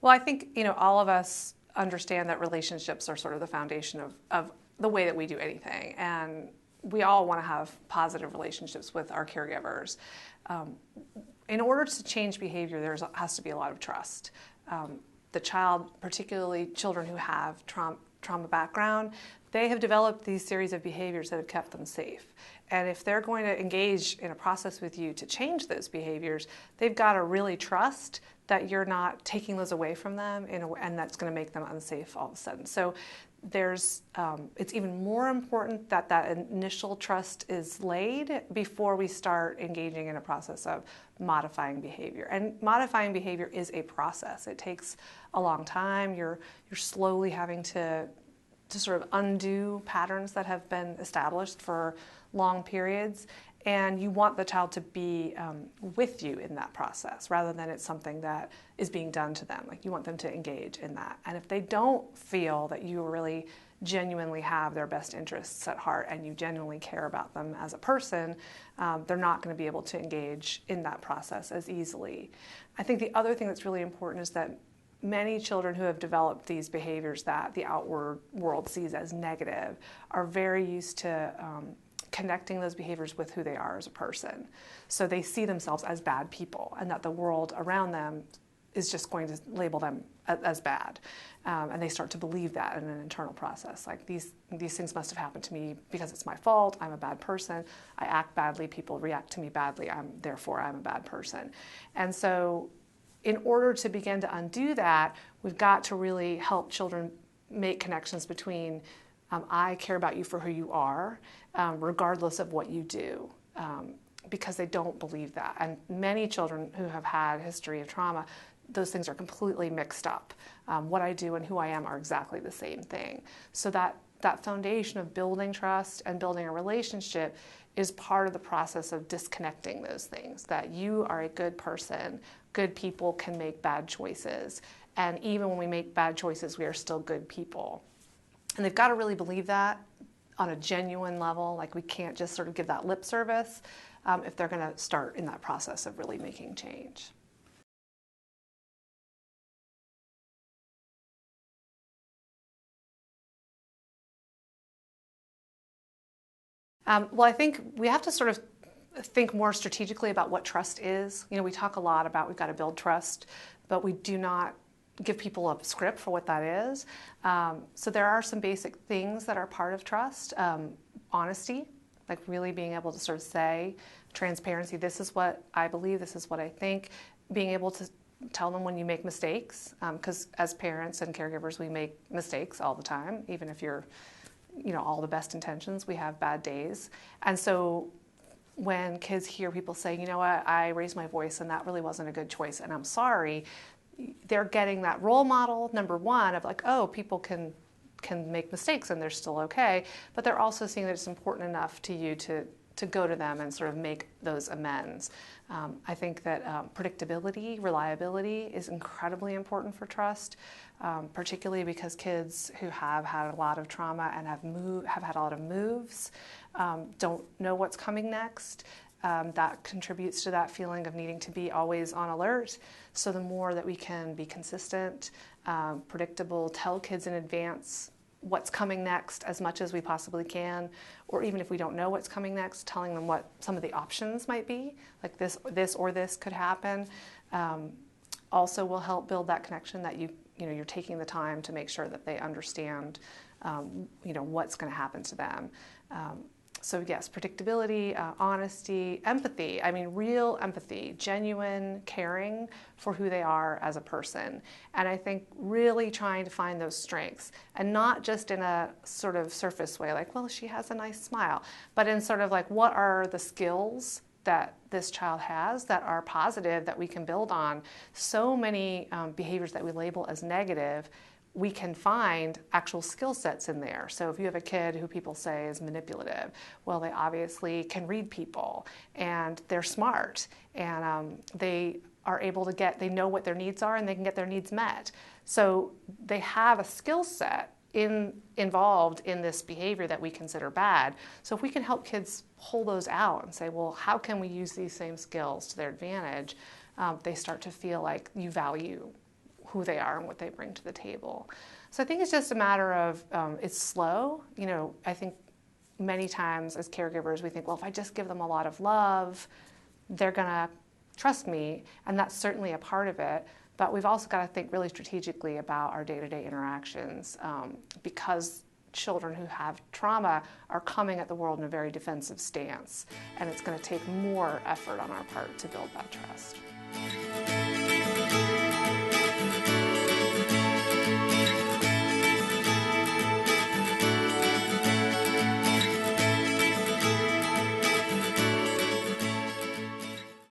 Well, I think, all of us understand that relationships are sort of the foundation of the way that we do anything. And we all want to have positive relationships with our caregivers. In order to change behavior, there has to be a lot of trust. The child, particularly children who have trauma background, they have developed these series of behaviors that have kept them safe. And if they're going to engage in a process with you to change those behaviors, they've got to really trust that you're not taking those away from them and that's going to make them unsafe all of a sudden. So it's even more important that that initial trust is laid before we start engaging in a process of modifying behavior. And modifying behavior is a process. It takes a long time. You're slowly having to sort of undo patterns that have been established for long periods, and you want the child to be with you in that process rather than it's something that is being done to them. Like, you want them to engage in that. And if they don't feel that you really genuinely have their best interests at heart and you genuinely care about them as a person, they're not going to be able to engage in that process as easily. I think the other thing that's really important is that many children who have developed these behaviors that the outward world sees as negative are very used to connecting those behaviors with who they are as a person. So they see themselves as bad people, and that the world around them is just going to label them as bad. And they start to believe that in an internal process. Like, these things must have happened to me because it's my fault, I'm a bad person, I act badly, people react to me badly, therefore I'm a bad person. And so in order to begin to undo that, we've got to really help children make connections between I care about you for who you are, regardless of what you do, because they don't believe that. And many children who have had a history of trauma, those things are completely mixed up. What I do and who I am are exactly the same thing. So that foundation of building trust and building a relationship is part of the process of disconnecting those things, that you are a good person, good people can make bad choices, and even when we make bad choices, we are still good people. And they've got to really believe that on a genuine level. Like, we can't just sort of give that lip service if they're going to start in that process of really making change. Well, I think we have to sort of think more strategically about what trust is. We talk a lot about we've got to build trust, but we do not give people a script for what that is. So there are some basic things that are part of trust. Honesty, like really being able to sort of say, transparency, this is what I believe, this is what I think. Being able to tell them when you make mistakes, because as parents and caregivers, we make mistakes all the time, even if you're all the best intentions, we have bad days. And so when kids hear people say, you know what, I raised my voice and that really wasn't a good choice and I'm sorry, they're getting that role model, number one, of like, oh, people can make mistakes and they're still okay, but they're also seeing that it's important enough to you to go to them and sort of make those amends. I think that predictability, reliability is incredibly important for trust, particularly because kids who have had a lot of trauma and have had a lot of moves don't know what's coming next. That contributes to that feeling of needing to be always on alert. So the more that we can be consistent, predictable, tell kids in advance what's coming next as much as we possibly can, or even if we don't know what's coming next, telling them what some of the options might be, like this or this could happen, also will help build that connection that you're taking the time to make sure that they understand what's going to happen to them. So yes, predictability, honesty, empathy. I mean, real empathy, genuine caring for who they are as a person. And I think really trying to find those strengths, and not just in a sort of surface way, like, well, she has a nice smile, but in sort of like, what are the skills that this child has that are positive that we can build on? So many behaviors that we label as negative, we can find actual skill sets in there. So if you have a kid who people say is manipulative, well, they obviously can read people and they're smart and they are able to they know what their needs are and they can get their needs met. So they have a skill set involved in this behavior that we consider bad. So if we can help kids pull those out and say, well, how can we use these same skills to their advantage? They start to feel like you value who they are and what they bring to the table. So I think it's just a matter of, it's slow. You know, I think many times as caregivers we think, well, if I just give them a lot of love, they're gonna trust me, and that's certainly a part of it. But we've also got to think really strategically about our day-to-day interactions, because children who have trauma are coming at the world in a very defensive stance, and it's going to take more effort on our part to build that trust.